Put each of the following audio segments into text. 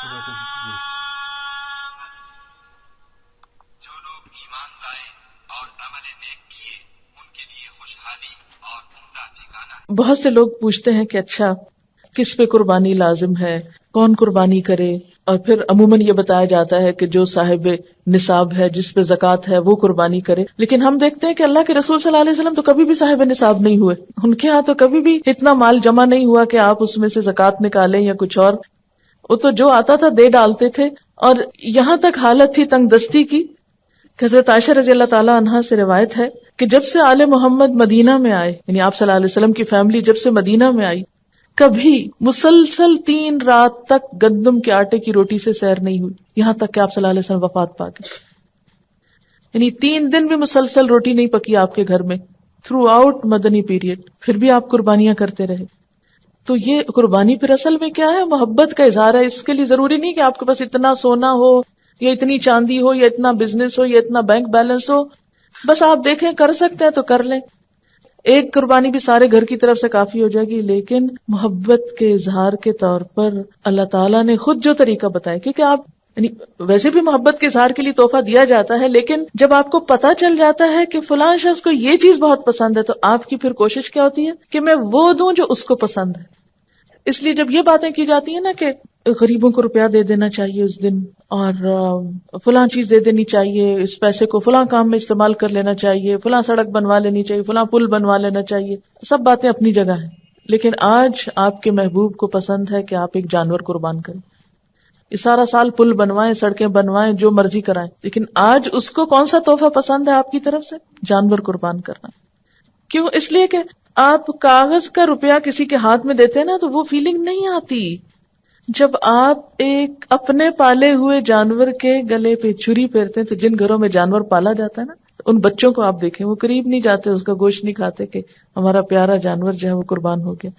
جو لوگ ایمان لائے اور عمل نیک کیے ان کے لیے خوشحالی اور عمدہ ٹھکانہ ہے۔ بہت سے لوگ پوچھتے ہیں کہ اچھا کس پہ قربانی لازم ہے، کون قربانی کرے، اور پھر عموماً یہ بتایا جاتا ہے کہ جو صاحب نصاب ہے، جس پہ زکوٰۃ ہے، وہ قربانی کرے۔ لیکن ہم دیکھتے ہیں کہ اللہ کے رسول صلی اللہ علیہ وسلم تو کبھی بھی صاحب نصاب نہیں ہوئے، ان کے ہاں تو کبھی بھی اتنا مال جمع نہیں ہوا کہ آپ اس میں سے زکوٰۃ نکالیں یا کچھ اور۔ وہ تو جو آتا تھا دے ڈالتے تھے، اور یہاں تک حالت تھی تنگ دستی کی کہ حضرت عائشہ رضی اللہ تعالیٰ عنہا سے روایت ہے کہ جب سے آل محمد مدینہ میں آئے، یعنی آپ صلی اللہ علیہ وسلم کی فیملی جب سے مدینہ میں آئی، کبھی مسلسل 3 رات تک گندم کے آٹے کی روٹی سے سیر نہیں ہوئی، یہاں تک کہ آپ صلی اللہ علیہ وسلم وفات پا گئے۔ یعنی 3 دن بھی مسلسل روٹی نہیں پکی آپ کے گھر میں تھرو آؤٹ مدنی پیریڈ، پھر بھی آپ قربانیاں کرتے رہے۔ تو یہ قربانی پھر اصل میں کیا ہے؟ محبت کا اظہار ہے۔ اس کے لیے ضروری نہیں کہ آپ کے پاس اتنا سونا ہو یا اتنی چاندی ہو یا اتنا بزنس ہو یا اتنا بینک بیلنس ہو، بس آپ دیکھیں کر سکتے ہیں تو کر لیں، ایک قربانی بھی سارے گھر کی طرف سے کافی ہو جائے گی۔ لیکن محبت کے اظہار کے طور پر اللہ تعالیٰ نے خود جو طریقہ بتایا، کیونکہ آپ یعنی ویسے بھی محبت کے اظہار کے لیے تحفہ دیا جاتا ہے، لیکن جب آپ کو پتا چل جاتا ہے کہ فلاں شخص کو یہ چیز بہت پسند ہے، تو آپ کی پھر کوشش کیا ہوتی ہے کہ میں وہ دوں جو اس کو پسند ہے۔ اس لیے جب یہ باتیں کی جاتی ہیں نا کہ غریبوں کو روپیہ دے دینا چاہیے اس دن، اور فلاں چیز دے دینی چاہیے، اس پیسے کو فلاں کام میں استعمال کر لینا چاہیے، فلاں سڑک بنوا لینی چاہیے، فلاں پل بنوا لینا چاہیے، سب باتیں اپنی جگہ ہیں۔ لیکن آج آپ کے محبوب کو پسند ہے کہ آپ ایک جانور قربان کریں۔ یہ سارا سال پل بنوائیں، سڑکیں بنوائیں، جو مرضی کرائیں، لیکن آج اس کو کون سا تحفہ پسند ہے آپ کی طرف سے؟ جانور قربان کرنا۔ کیوں؟ اس لیے کہ آپ کاغذ کا روپیہ کسی کے ہاتھ میں دیتے ہیں نا تو وہ فیلنگ نہیں آتی۔ جب آپ ایک اپنے پالے ہوئے جانور کے گلے پہ چھری پھیرتے ہیں، تو جن گھروں میں جانور پالا جاتا ہے نا، ان بچوں کو آپ دیکھیں، وہ قریب نہیں جاتے، اس کا گوشت نہیں کھاتے کہ ہمارا پیارا جانور جو ہے وہ قربان ہو گیا،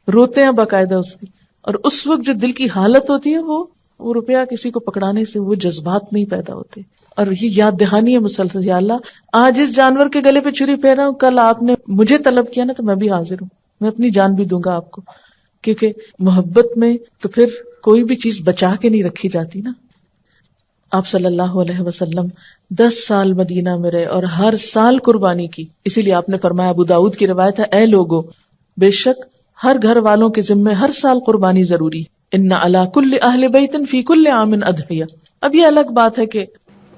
روتے ہیں باقاعدہ اس کی۔ اور اس وقت جو دل کی حالت ہوتی ہے، وہ روپیہ کسی کو پکڑانے سے وہ جذبات نہیں پیدا ہوتے، اور یہ یاد دہانی ہے مسلسل، یا اللہ آج اس جانور کے گلے پہ چھری پھیر رہا ہوں، کل آپ نے مجھے طلب کیا نا تو میں بھی حاضر ہوں، میں اپنی جان بھی دوں گا آپ کو، کیونکہ محبت میں تو پھر کوئی بھی چیز بچا کے نہیں رکھی جاتی نا۔ آپ صلی اللہ علیہ وسلم 10 سال مدینہ میں رہے اور ہر سال قربانی کی، اسی لیے آپ نے فرمایا، ابو داؤد کی روایت ہے، اے لوگو، بے شک ہر گھر والوں کے ذمے ہر سال قربانی ضروری، ان علی کل اہل بیت فی کل عام اضحیہ۔ اب یہ الگ بات ہے کہ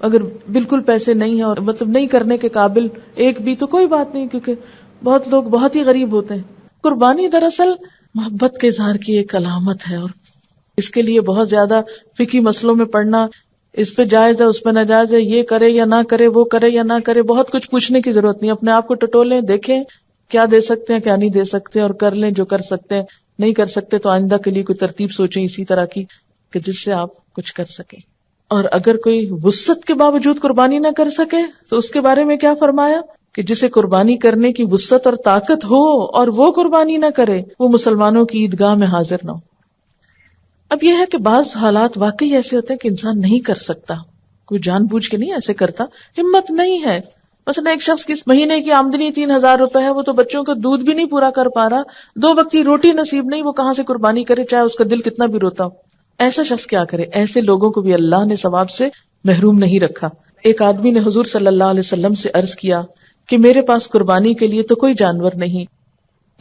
اگر بالکل پیسے نہیں ہیں اور مطلب نہیں کرنے کے قابل ایک بھی، تو کوئی بات نہیں، کیونکہ بہت لوگ بہت ہی غریب ہوتے ہیں۔ قربانی دراصل محبت کے اظہار کی ایک علامت ہے، اور اس کے لیے بہت زیادہ فقہی مسئلوں میں پڑھنا، اس پہ جائز ہے اس پہ ناجائز ہے، یہ کرے یا نہ کرے، وہ کرے یا نہ کرے، بہت کچھ پوچھنے کی ضرورت نہیں۔ اپنے آپ کو ٹٹولیں، دیکھیں کیا دے سکتے ہیں کیا نہیں دے سکتے، اور کر لیں جو کر سکتے ہیں، نہیں کر سکتے تو آئندہ کے لیے کوئی ترتیب سوچیں اسی طرح کی کہ جس سے آپ کچھ کر سکیں۔ اور اگر کوئی وسعت کے باوجود قربانی نہ کر سکے تو اس کے بارے میں کیا فرمایا کہ جسے قربانی کرنے کی وسعت اور طاقت ہو اور وہ قربانی نہ کرے، وہ مسلمانوں کی عیدگاہ میں حاضر نہ ہو۔ اب یہ ہے کہ بعض حالات واقعی ایسے ہوتے ہیں کہ انسان نہیں کر سکتا، کوئی جان بوجھ کے نہیں ایسے کرتا، ہمت نہیں ہے۔ مثلا ایک شخص کی مہینے کی آمدنی 3000 روپے ہے، وہ تو بچوں کا دودھ بھی نہیں پورا کر پا رہا، 2 وقت کی روٹی نصیب نہیں، وہ کہاں سے قربانی کرے، چاہے اس کا دل کتنا بھی روتا ہو۔ ایسا شخص کیا کرے؟ ایسے لوگوں کو بھی اللہ نے ثواب سے محروم نہیں رکھا۔ ایک آدمی نے حضور صلی اللہ علیہ وسلم سے عرض کیا کہ میرے پاس قربانی کے لیے تو کوئی جانور نہیں،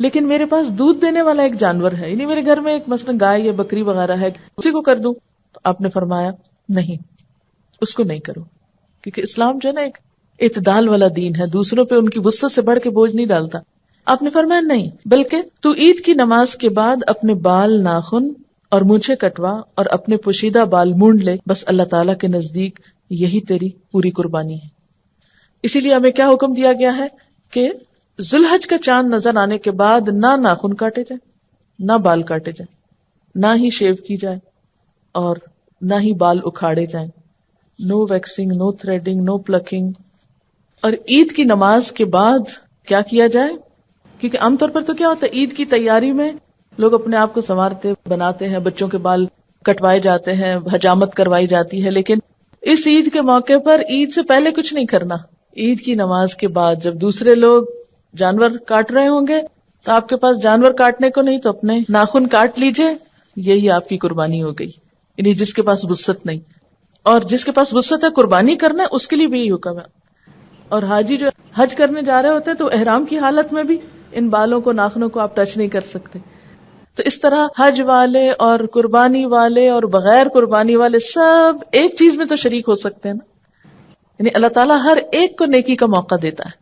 لیکن میرے پاس دودھ دینے والا ایک جانور ہے، یعنی میرے گھر میں ایک مثلا گائے یا بکری وغیرہ ہے، اسی کو کر دوں؟ تو آپ نے فرمایا نہیں، اس کو نہیں کرو، کیونکہ اسلام جو ہے نا ایک اعتدال والا دین ہے، دوسروں پہ ان کی وسعت سے بڑھ کے بوجھ نہیں ڈالتا۔ آپ نے فرمایا نہیں، بلکہ تو عید کی نماز کے بعد اپنے بال، ناخن اور مونچھیں کٹوا اور اپنے پوشیدہ بال مونڈ لے، بس اللہ تعالیٰ کے نزدیک یہی تیری پوری قربانی ہے۔ اسی لیے ہمیں کیا حکم دیا گیا ہے کہ ذوالحج کا چاند نظر آنے کے بعد نہ ناخن کاٹے جائیں، نہ بال کاٹے جائیں، نہ ہی شیو کی جائے، اور نہ ہی بال اکھاڑے جائیں، نو ویکسنگ، نو تھریڈنگ، نو پلکنگ۔ اور عید کی نماز کے بعد کیا کیا جائے؟ کیونکہ عام طور پر تو کیا ہوتا ہے، عید کی تیاری میں لوگ اپنے آپ کو سنوارتے بناتے ہیں، بچوں کے بال کٹوائے جاتے ہیں، حجامت کروائی جاتی ہے، لیکن اس عید کے موقع پر عید سے پہلے کچھ نہیں کرنا۔ عید کی نماز کے بعد جب دوسرے لوگ جانور کاٹ رہے ہوں گے تو آپ کے پاس جانور کاٹنے کو نہیں، تو اپنے ناخن کاٹ لیجئے، یہی آپ کی قربانی ہو گئی۔ یعنی جس کے پاس وسعت نہیں، اور جس کے پاس وسعت ہے قربانی کرنا ہے اس کے لیے بھی یہی حکم ہے. اور حاجی جو حج کرنے جا رہے ہوتے ہیں تو احرام کی حالت میں بھی ان بالوں کو، ناخنوں کو آپ ٹچ نہیں کر سکتے. تو اس طرح حج والے اور قربانی والے اور بغیر قربانی والے سب ایک چیز میں تو شریک ہو سکتے ہیں نا. یعنی اللہ تعالیٰ ہر ایک کو نیکی کا موقع دیتا ہے.